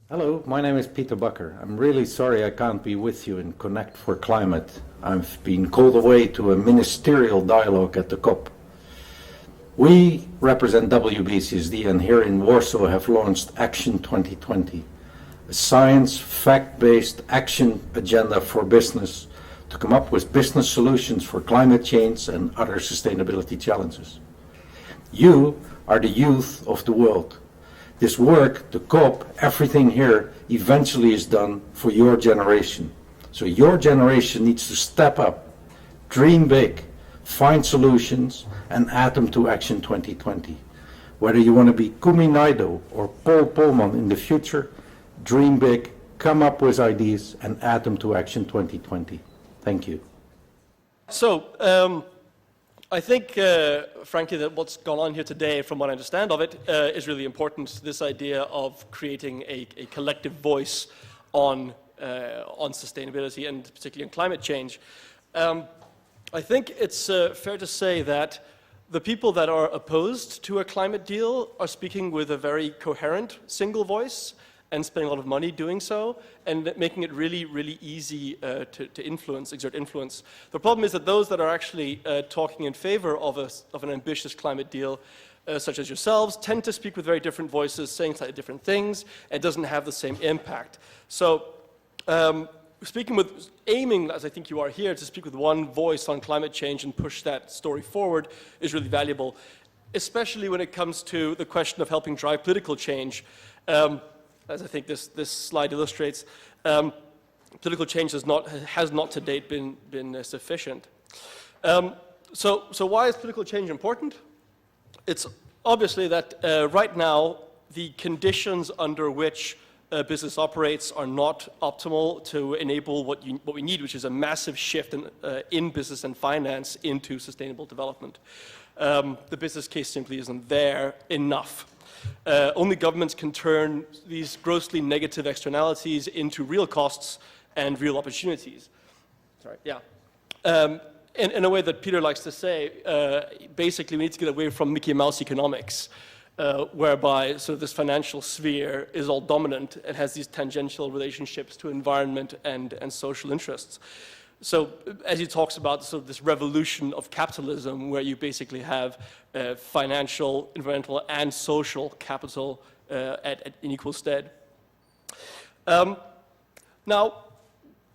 Hello, my name is Peter Bakker. I'm really sorry I can't be with you in Connect for Climate. I've been called away to a ministerial dialogue at the COP. We represent WBCSD and here in Warsaw have launched Action 2020, a science, fact-based action agenda for business to come up with business solutions for climate change and other sustainability challenges. You are the youth of the world. This work, the COP, everything here eventually is done for your generation. So your generation needs to step up, dream big, find solutions and add them to Action 2020. Whether you want to be Kumi Naidoo or Paul Polman in the future, dream big, come up with ideas and add them to Action 2020. Thank you. So, I think, frankly, that what's gone on here today, from what I understand of it, is really important. This idea of creating a collective voice on sustainability and particularly on climate change. I think it's fair to say that the people that are opposed to a climate deal are speaking with a very coherent single voice and spending a lot of money doing so, and making it really, really easy to exert influence. The problem is that those that are actually talking in favor of an ambitious climate deal, such as yourselves, tend to speak with very different voices, saying slightly different things, and doesn't have the same impact. So, aiming, as I think you are here, to speak with one voice on climate change and push that story forward is really valuable, especially when it comes to the question of helping drive political change. As I think this slide illustrates, political change has not to date been sufficient. So why is political change important? It's obviously that right now the conditions under which business operates are not optimal to enable what we need, which is a massive shift in business and finance into sustainable development. The business case simply isn't there enough. Only governments can turn these grossly negative externalities into real costs and real opportunities. Sorry, yeah. In a way that Peter likes to say, basically we need to get away from Mickey Mouse economics, whereby sort of this financial sphere is all dominant and has these tangential relationships to environment and social interests. So, as he talks about sort of this revolution of capitalism, where you basically have financial, environmental, and social capital in equal stead. Now,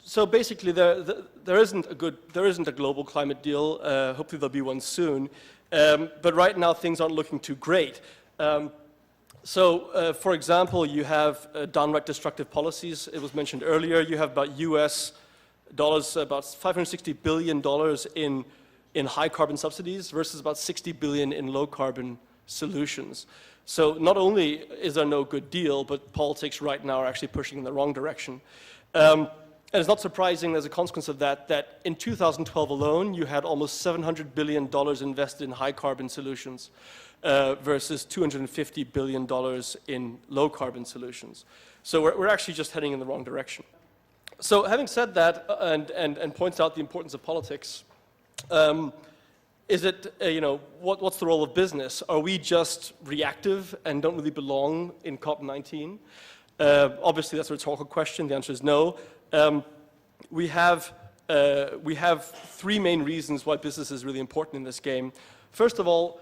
so basically, there isn't a global climate deal. Hopefully, there'll be one soon. But right now, things aren't looking too great. For example, you have downright destructive policies. It was mentioned earlier. You have about U.S. dollars, about $560 billion in high carbon subsidies versus about $60 billion in low carbon solutions. So not only is there no good deal, but politics right now are actually pushing in the wrong direction. And it's not surprising as a consequence of that in 2012 alone, you had almost $700 billion invested in high carbon solutions versus $250 billion in low carbon solutions. So we're actually just heading in the wrong direction. So having said that, and points out the importance of politics, is it, what's the role of business? Are we just reactive and don't really belong in COP19? Obviously, that's a rhetorical question. The answer is no. We have three main reasons why business is really important in this game. First of all,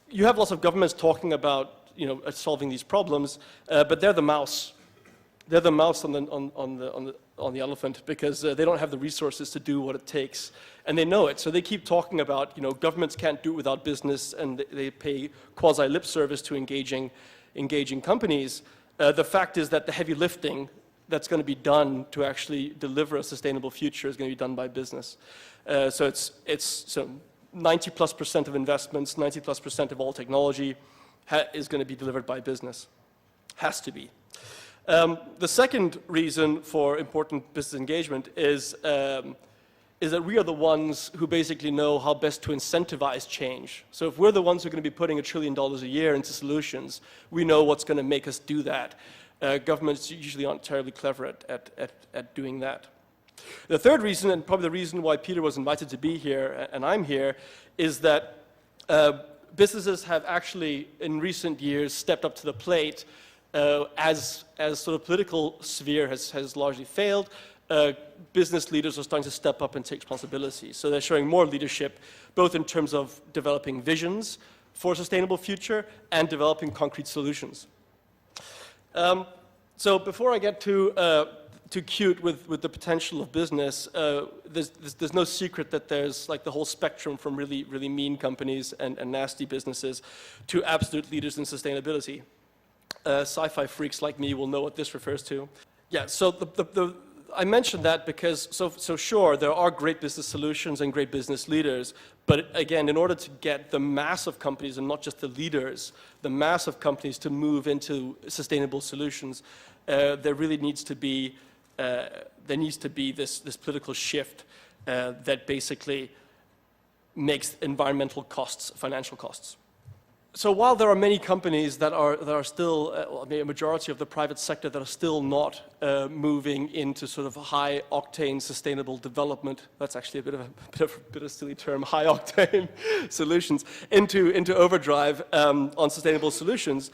you have lots of governments talking about, solving these problems, but they're the mouse. They're the mouse on the elephant because they don't have the resources to do what it takes, and they know it. So they keep talking about, governments can't do it without business, and they pay quasi lip service to engaging companies. The fact is that the heavy lifting that's going to be done to actually deliver a sustainable future is going to be done by business. So it's 90+% of investments, 90+% of all technology is going to be delivered by business. Has to be. The second reason for important business engagement is that we are the ones who basically know how best to incentivize change. So if we're the ones who are going to be putting $1 trillion a year into solutions, we know what's going to make us do that. Governments usually aren't terribly clever at doing that. The third reason, and probably the reason why Peter was invited to be here and I'm here, is that businesses have actually in recent years stepped up to the plate as sort of political sphere has largely failed, business leaders are starting to step up and take responsibility. So they're showing more leadership, both in terms of developing visions for a sustainable future and developing concrete solutions. So before I get too cute with the potential of business, there's no secret that there's like the whole spectrum from really, really mean companies and nasty businesses to absolute leaders in sustainability. Sci-fi freaks like me will know what this refers to. Yeah, so I mentioned that because, so sure, there are great business solutions and great business leaders, but again, in order to get the mass of companies, and not just the leaders, the mass of companies to move into sustainable solutions, there really needs to be, this political shift that basically makes environmental costs financial costs. So while there are many companies that are still, a majority of the private sector that are still not moving into sort of high-octane sustainable development, that's actually a bit of a silly term, high-octane solutions, into overdrive on sustainable solutions,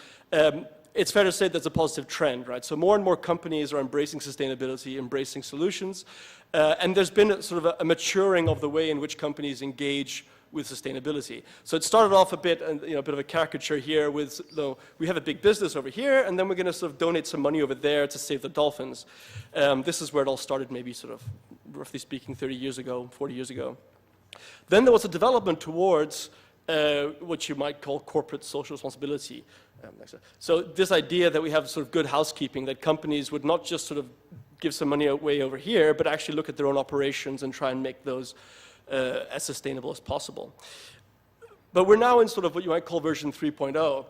it's fair to say that's a positive trend, right? So more and more companies are embracing sustainability, embracing solutions, and there's been sort of a maturing of the way in which companies engage with sustainability. So it started off a bit, a bit of a caricature here with, we have a big business over here, and then we're going to sort of donate some money over there to save the dolphins. This is where it all started, maybe sort of, roughly speaking, 30 years ago, 40 years ago. Then there was a development towards what you might call corporate social responsibility. So this idea that we have sort of good housekeeping, that companies would not just sort of give some money away over here, but actually look at their own operations and try and make those as sustainable as possible. But we're now in sort of what you might call version 3.0,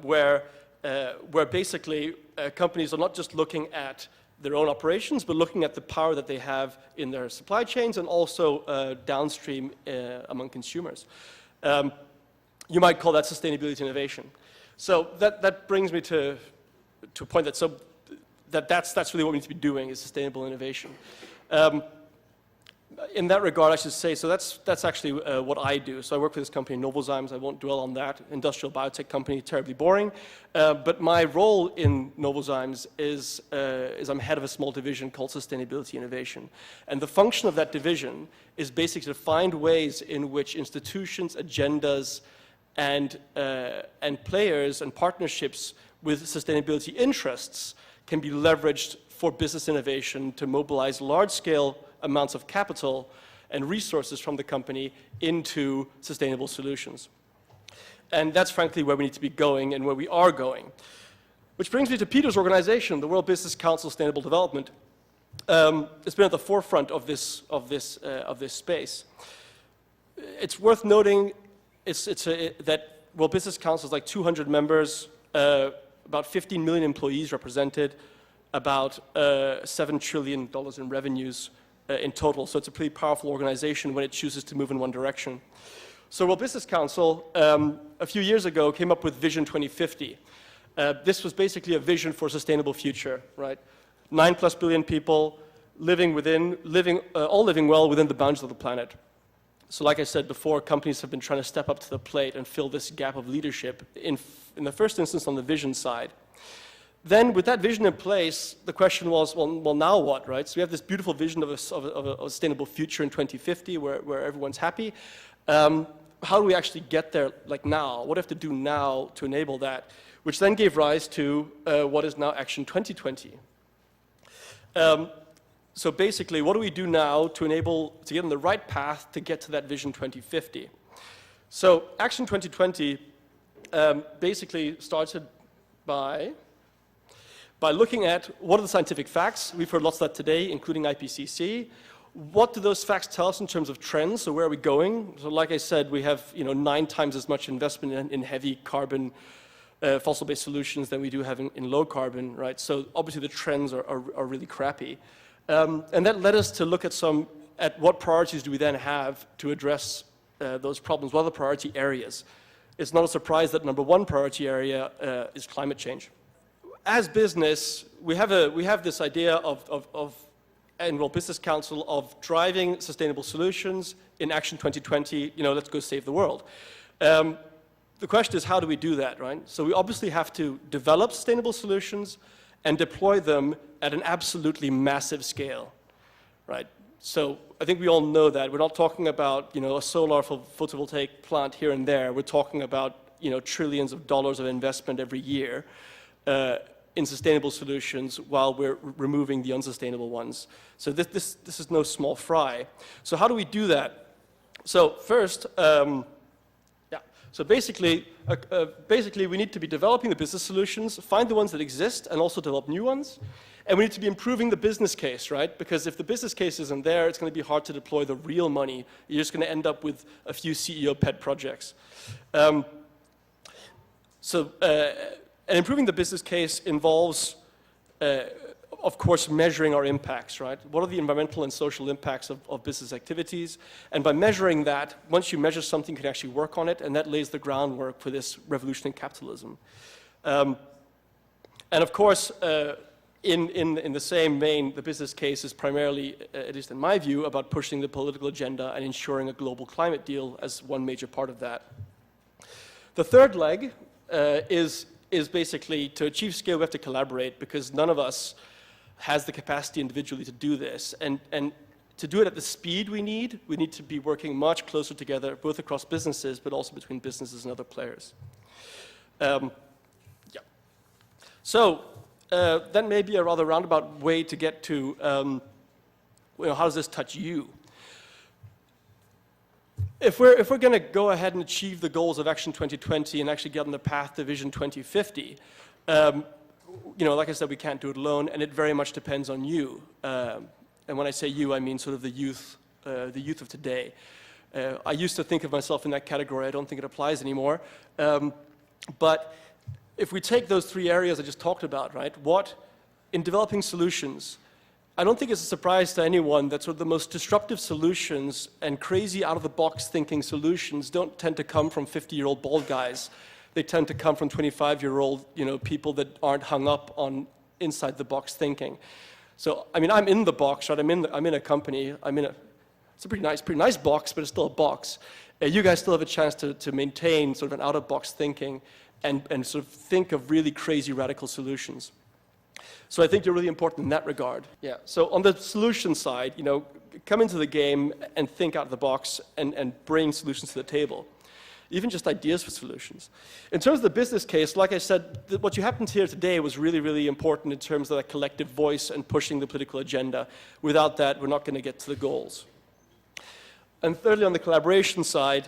where basically companies are not just looking at their own operations, but looking at the power that they have in their supply chains and also downstream among consumers. You might call that sustainability innovation. So that brings me to a point that's really what we need to be doing, is sustainable innovation. In that regard, I should say, so that's actually what I do. So I work for this company, Novozymes. I won't dwell on that. Industrial biotech company, terribly boring. But my role in Novozymes is I'm head of a small division called Sustainability Innovation. And the function of that division is basically to find ways in which institutions, agendas, and players and partnerships with sustainability interests can be leveraged for business innovation to mobilize large-scale amounts of capital and resources from the company into sustainable solutions. And that's frankly where we need to be going and where we are going. Which brings me to Peter's organization, the World Business Council Sustainable Development. It's been at the forefront of this space. It's worth noting that World Business Council is like 200 members, about 15 million employees represented, about $7 trillion in revenues in total. So it's a pretty powerful organization when it chooses to move in one direction. So World Business Council, a few years ago, came up with Vision 2050. This was basically a vision for a sustainable future, right? 9+ billion people all living well within the boundaries of the planet. So like I said before, companies have been trying to step up to the plate and fill this gap of leadership in the first instance on the vision side. Then with that vision in place, the question was, well now what, right? So we have this beautiful vision of a sustainable future in 2050 where everyone's happy. How do we actually get there, like now? What do we have to do now to enable that? Which then gave rise to what is now Action 2020. So basically, what do we do now to get on the right path to get to that Vision 2050? So Action 2020 basically started by looking at what are the scientific facts. We've heard lots of that today, including IPCC. What do those facts tell us in terms of trends? So where are we going? So like I said, we have 9 times as much investment in heavy carbon fossil-based solutions than we do have in low carbon, right? So obviously the trends are really crappy. And that led us to look at what priorities do we then have to address those problems. What are the priority areas? It's not a surprise that number 1 priority area is climate change. As business, we have this idea in World Business Council of driving sustainable solutions in Action 2020. Let's go save the world. The the question is, how do we do that, right? So we obviously have to develop sustainable solutions and deploy them at an absolutely massive scale, right? So I think we all know that. We're not talking about, you know, a solar photovoltaic plant here and there. We're talking about, you know, trillions of dollars of investment every year in sustainable solutions while we're removing the unsustainable ones. So this is no small fry. So how do we do that? So first, so basically we need to be developing the business solutions, find the ones that exist, and also develop new ones. And we need to be improving the business case, right? Because if the business case isn't there, it's going to be hard to deploy the real money. You're just going to end up with a few CEO pet projects. And improving the business case involves, of course, measuring our impacts, right? What are the environmental and social impacts of business activities? And by measuring that, once you measure something, you can actually work on it, and that lays the groundwork for this revolution in capitalism. And of course, in the same vein, the business case is primarily, at least in my view, about pushing the political agenda and ensuring a global climate deal as one major part of that. The third leg is basically to achieve scale, we have to collaborate, because none of us has the capacity individually to do this. And to do it at the speed we need to be working much closer together, both across businesses, but also between businesses and other players. So that may be a rather roundabout way to get to, how does this touch you? If we're going to go ahead and achieve the goals of Action 2020 and actually get on the path to Vision 2050, like I said, we can't do it alone, and it very much depends on you. And when I say you, I mean sort of the youth of today. I used to think of myself in that category. I don't think it applies anymore. But if we take those three areas I just talked about, right, in developing solutions, I don't think it's a surprise to anyone that sort of the most disruptive solutions and crazy out-of-the-box thinking solutions don't tend to come from 50-year-old bald guys. They tend to come from 25-year-old, people that aren't hung up on inside-the-box thinking. So, I mean, I'm in the box, right? I'm in a company. It's a pretty nice box, but it's still a box. You guys still have a chance to maintain sort of an out-of-box thinking and sort of think of really crazy radical solutions. So I think you're really important in that regard. Yeah. So on the solution side, come into the game and think out of the box and bring solutions to the table, even just ideas for solutions. In terms of the business case, like I said, what you happened here today was really, really important in terms of that collective voice and pushing the political agenda. Without that, we're not going to get to the goals. And thirdly, on the collaboration side,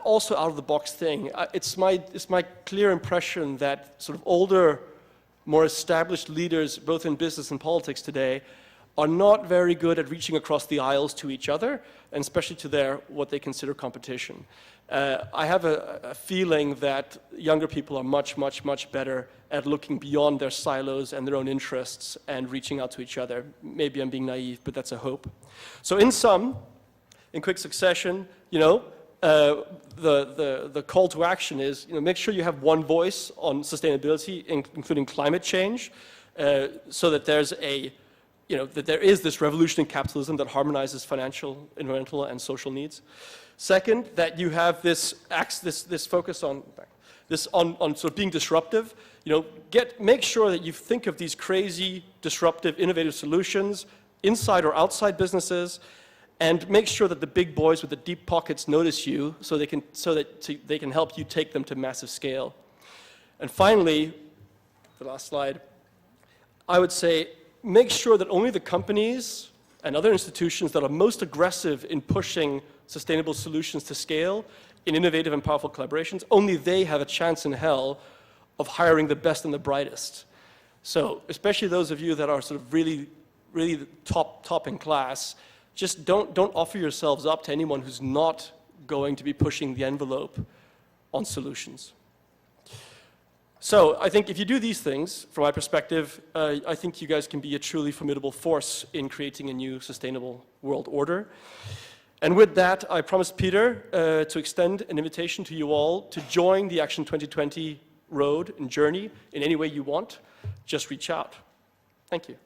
also out of the box thing, it's my clear impression that sort of older, more established leaders, both in business and politics today, are not very good at reaching across the aisles to each other, and especially to what they consider competition. I have a feeling that younger people are much, much, much better at looking beyond their silos and their own interests and reaching out to each other. Maybe I'm being naive, but that's a hope. So in quick succession, the call to action is, make sure you have one voice on sustainability, including climate change, so that there's that there is this revolution in capitalism that harmonizes financial, environmental, and social needs. Second, that you have this focus on sort of being disruptive. Make sure that you think of these crazy, disruptive, innovative solutions inside or outside businesses, and make sure that the big boys with the deep pockets notice you so that they can help you take them to massive scale. And finally, the last slide, I would say make sure that only the companies and other institutions that are most aggressive in pushing sustainable solutions to scale in innovative and powerful collaborations, only they have a chance in hell of hiring the best and the brightest. So especially those of you that are sort of really, really top in class, just don't offer yourselves up to anyone who's not going to be pushing the envelope on solutions. So I think if you do these things, from my perspective, I think you guys can be a truly formidable force in creating a new sustainable world order. And with that, I promised Peter to extend an invitation to you all to join the Action 2020 road and journey in any way you want. Just reach out. Thank you.